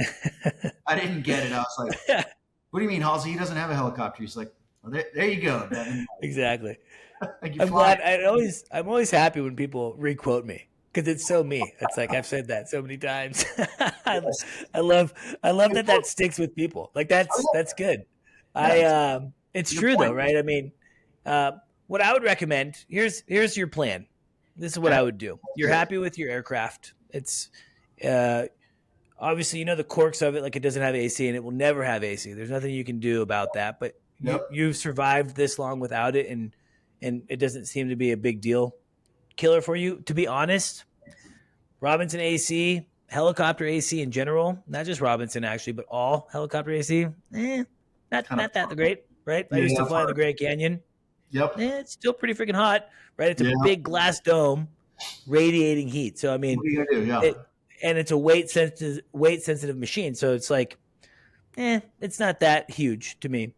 I didn't get it. I was like, what do you mean, Halsey? He doesn't have a helicopter. He's like, well, there you go, Devin. Exactly. I'm glad. I'm always happy when people requote me because it's so me. It's like I've said that so many times. I love that sticks with people. Like that's good. It's true though, right? I mean, what I would recommend, here's your plan. This is what I would do. You're happy with your aircraft. It's obviously, the quirks of it, like it doesn't have AC and it will never have AC. There's nothing you can do about that, but you've survived this long without it. And it doesn't seem to be a big deal killer for you. To be honest, Robinson AC, helicopter AC in general, not just Robinson actually, but all helicopter AC, not that great, right? I used to fly in the Grand Canyon. Yep. It's still pretty freaking hot, right? It's a big glass dome radiating heat. So, I mean, what are you gonna do? Yeah. And it's a weight sensitive machine. So it's like, it's not that huge to me.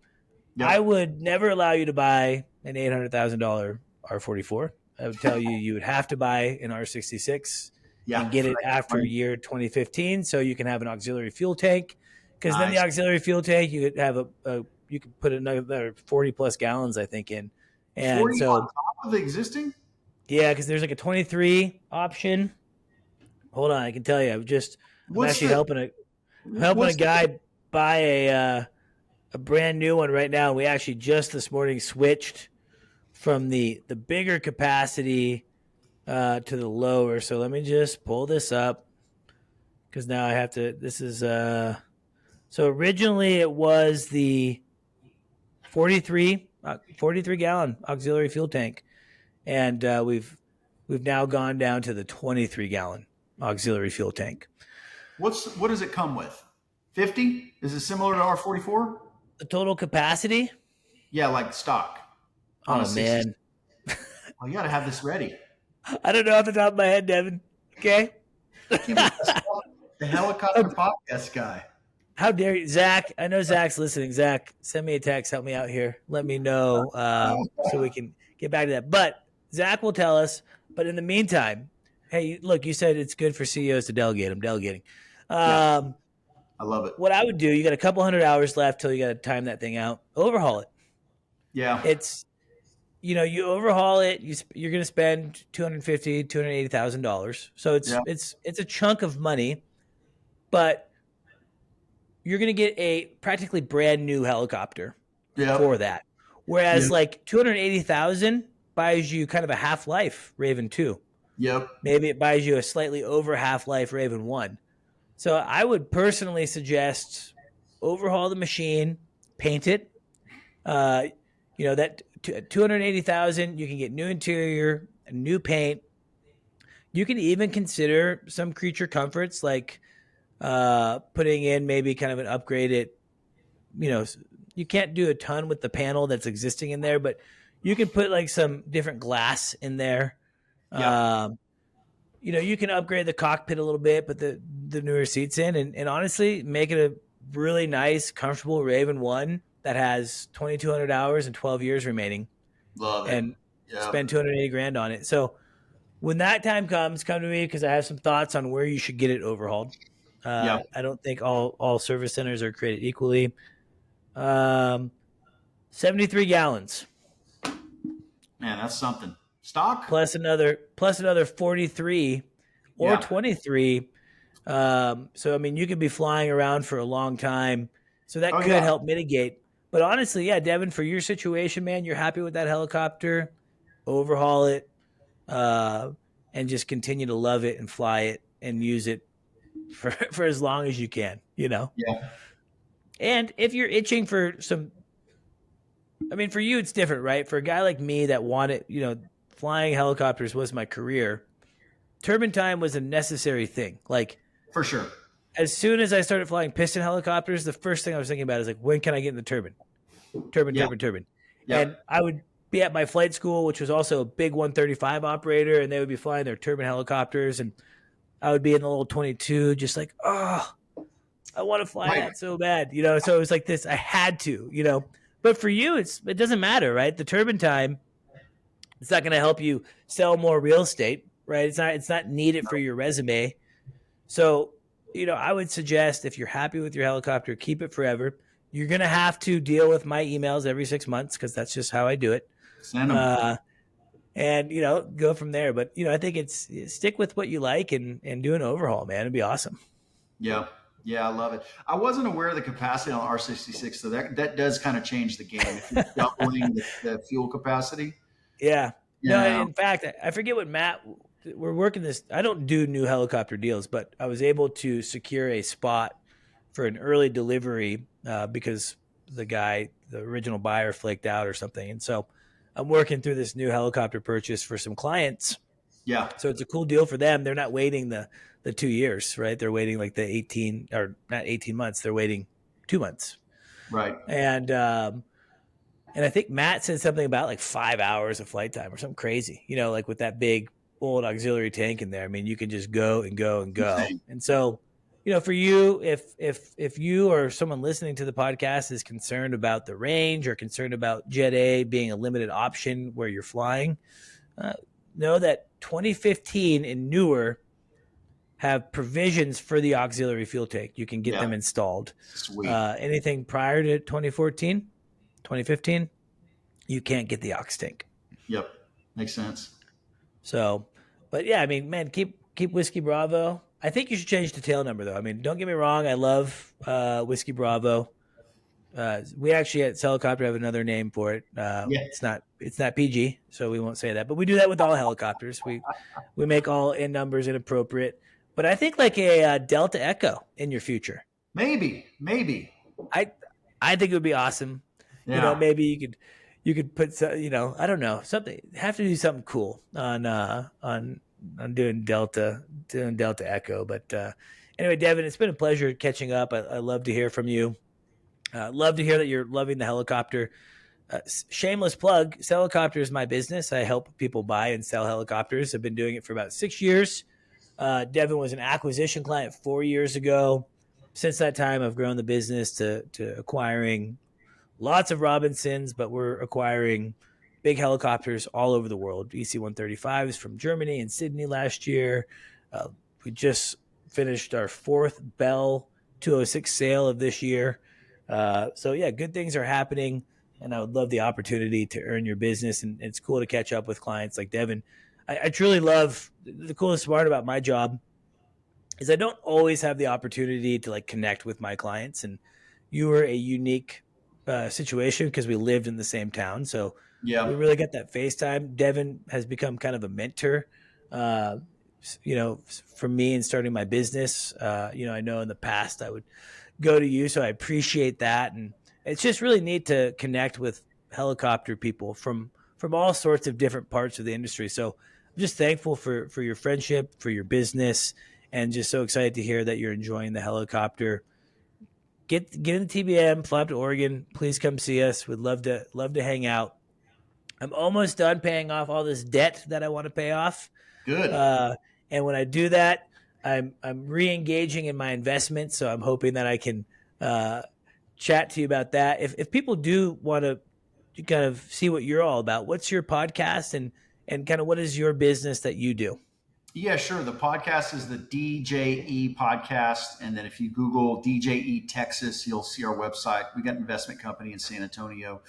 Yep. I would never allow you to buy an $800,000 R44. I would tell you would have to buy an R66 and get it after year 2015 so you can have an auxiliary fuel tank. Because then the auxiliary fuel tank, you could have you could put another 40 plus gallons, I think, in. And 40 so on top of the existing? Yeah, because there's like a 23 option. Hold on, I can tell you. I'm actually helping a guy buy a brand new one right now. We actually just this morning switched from the bigger capacity to the lower. So let me just pull this up because now I have to. This is so originally it was the 43 gallon auxiliary fuel tank, and we've now gone down to the 23 gallon auxiliary fuel tank. What does it come with? 50? Is it similar to R44? The total capacity? Yeah, like stock. Oh, man. You got to have this ready. I don't know off the top of my head, Devin. Okay? The helicopter podcast guy. How dare you? Zach, I know Zach's listening. Zach, send me a text. Help me out here. Let me know so we can get back to that. But Zach will tell us. But in the meantime, hey, look, you said it's good for CEOs to delegate. I'm delegating. I love it. What I would do, you got a couple hundred hours left till you got to time that thing out. Overhaul it. Yeah. It's, you overhaul it. You're going to spend $250,000, $280,000. So it's a chunk of money, but you're going to get a practically brand new helicopter for that. Whereas like $280,000 buys you kind of a half-life Raven 2. Yep. Maybe it buys you a slightly over half-life Raven 1. So I would personally suggest overhaul the machine, paint it, that 280,000, you can get new interior, new paint. You can even consider some creature comforts like putting in maybe kind of an upgraded, you can't do a ton with the panel that's existing in there, but you can put like some different glass in there. Yeah. You can upgrade the cockpit a little bit, put the newer seats in, and honestly make it a really nice, comfortable Raven 1 that has 2,200 hours and 12 years remaining, Love it. and Yeah. spend 280 grand on it. So when that time comes, come to me because I have some thoughts on where you should get it overhauled. Yeah. I don't think all service centers are created equally. 73 gallons Man, that's something. Stock? plus another 43 or Yeah. 23. So I mean, you could be flying around for a long time, so that Oh, could yeah. help mitigate. But honestly, yeah, Devin, for your situation, man, you're happy with that helicopter, overhaul it, and just continue to love it and fly it and use it for as long as you can, Yeah. And if you're itching for some, I mean, for you, it's different, right? For a guy like me that wanted, flying helicopters was my career. Turbine time was a necessary thing. Like, For sure. as soon as I started flying piston helicopters, the first thing I was thinking about is like, when can I get in the turbine? Yeah. Turbine. Yeah. And I would be at my flight school, which was also a big 135 operator, and they would be flying their turbine helicopters, and I would be in the little 22, just like, oh, I want to fly Right. that so bad, So it was like this, I had to, But for you, it doesn't matter, right? The turbine time, it's not going to help you sell more real estate, right? It's not needed for your resume. So, I would suggest if you're happy with your helicopter, keep it forever. You're going to have to deal with my emails every 6 months because that's just how I do it. Send them. And, go from there. But, I think it's stick with what you like and do an overhaul, man. It'd be awesome. Yeah. Yeah, I love it. I wasn't aware of the capacity on R66, so that does kind of change the game. If you're doubling the fuel capacity. Yeah. You No, know. in fact, I forget what we're working this. I don't do new helicopter deals, but I was able to secure a spot for an early delivery because the original buyer flaked out or something. And so I'm working through this new helicopter purchase for some clients. Yeah. So it's a cool deal for them. They're not waiting the 2 years, right? They're waiting like the 18 or not 18 months. They're waiting 2 months. Right. And I think Matt said something about like 5 hours of flight time or something crazy, like with that big old auxiliary tank in there. I mean, you can just go and go and go. And so, for you, if you or someone listening to the podcast is concerned about the range or concerned about Jet A being a limited option where you're flying, know that 2015 and newer have provisions for the auxiliary fuel tank. You can get them installed. Sweet. Anything prior to 2014, 2015, you can't get the aux tank. Yep. Makes sense. So, but yeah, I mean, man, keep Whiskey Bravo. I think you should change the tail number though. I mean, don't get me wrong. I love Whiskey Bravo. We actually at Helicopter have another name for it. It's not PG, so we won't say that. But we do that with all helicopters. We make all in numbers inappropriate. But I think like a Delta Echo in your future. Maybe. I think it would be awesome. Yeah. Maybe you could put some, I don't know, something. Have to do something cool on doing Delta Echo. But anyway, Devin, it's been a pleasure catching up. I love to hear from you. Love to hear that you're loving the helicopter. Shameless plug, Helicopter is my business. I help people buy and sell helicopters. I've been doing it for about 6 years. Devin was an acquisition client 4 years ago. Since that time, I've grown the business to acquiring lots of Robinsons, but we're acquiring big helicopters all over the world. EC-135s from Germany and Sydney last year. We just finished our 4th Bell 206 sale of this year. So yeah, good things are happening, and I would love the opportunity to earn your business. And it's cool to catch up with clients like Devin. I truly love the coolest part about my job is I don't always have the opportunity to like connect with my clients. And you were a unique situation because we lived in the same town. So we really got that FaceTime. Devin has become kind of a mentor, for me in starting my business. I know in the past I would go to you, so I appreciate that. And it's just really neat to connect with helicopter people from all sorts of different parts of the industry. So I'm just thankful for your friendship, for your business, and just so excited to hear that you're enjoying the helicopter. Get in the TBM, fly up to Oregon. Please come see us. We'd love to hang out. I'm almost done paying off all this debt that I want to pay off. Good. And when I do that, I'm re-engaging in my investment. So I'm hoping that I can chat to you about that. If people do want to kind of see what you're all about, what's your podcast and kind of what is your business that you do? Yeah, sure. The podcast is the DJE podcast. And then if you Google DJE Texas, you'll see our website. We got an investment company in San Antonio.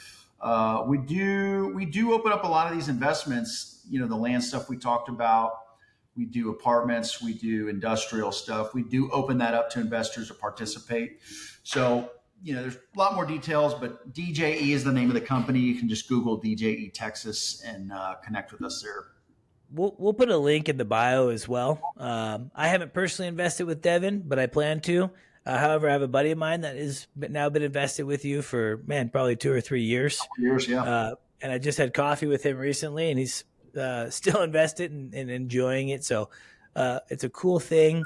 We do open up a lot of these investments, the land stuff we talked about. We do apartments, we do industrial stuff. We do open that up to investors to participate. So, there's a lot more details, but DJE is the name of the company. You can just Google DJE Texas and connect with us there. We'll put a link in the bio as well. I haven't personally invested with Devin, but I plan to. However, I have a buddy of mine that has now been invested with you for, probably 2 or 3 years. Yeah. And I just had coffee with him recently, and he's still invested and enjoying it. So it's a cool thing.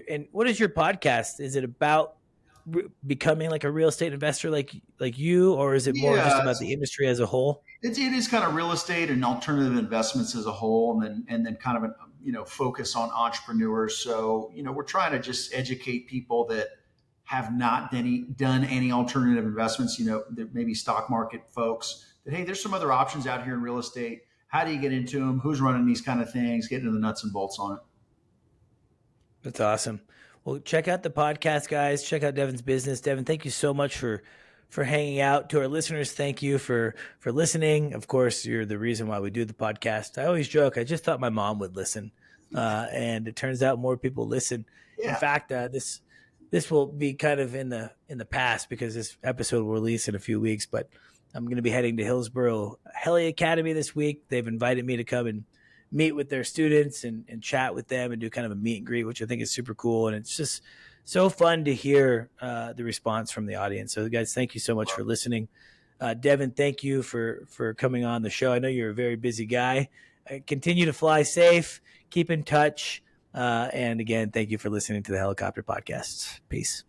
And what is your podcast? Is it about becoming like a real estate investor like you, or is it more just about the industry as a whole? It is kind of real estate and alternative investments as a whole, and then kind of focus on entrepreneurs. So we're trying to just educate people that have not done any alternative investments. Maybe stock market folks that, hey, there's some other options out here in real estate. How do you get into them? Who's running these kind of things? Get into the nuts and bolts on it. That's awesome. Well, check out the podcast, guys. Check out Devin's business. Devin, thank you so much for hanging out. To our listeners, thank you for listening. Of course, you're the reason why we do the podcast. I always joke, I just thought my mom would listen. And it turns out more people listen. Yeah. In fact, this will be kind of in the past because this episode will release in a few weeks, but I'm going to be heading to Hillsboro Heli Academy this week. They've invited me to come and meet with their students and chat with them and do kind of a meet and greet, which I think is super cool. And it's just so fun to hear the response from the audience. So guys, thank you so much for listening. Devin, thank you for coming on the show. I know you're a very busy guy. Continue to fly safe, keep in touch. And again, thank you for listening to the Helicopter Podcast. Peace.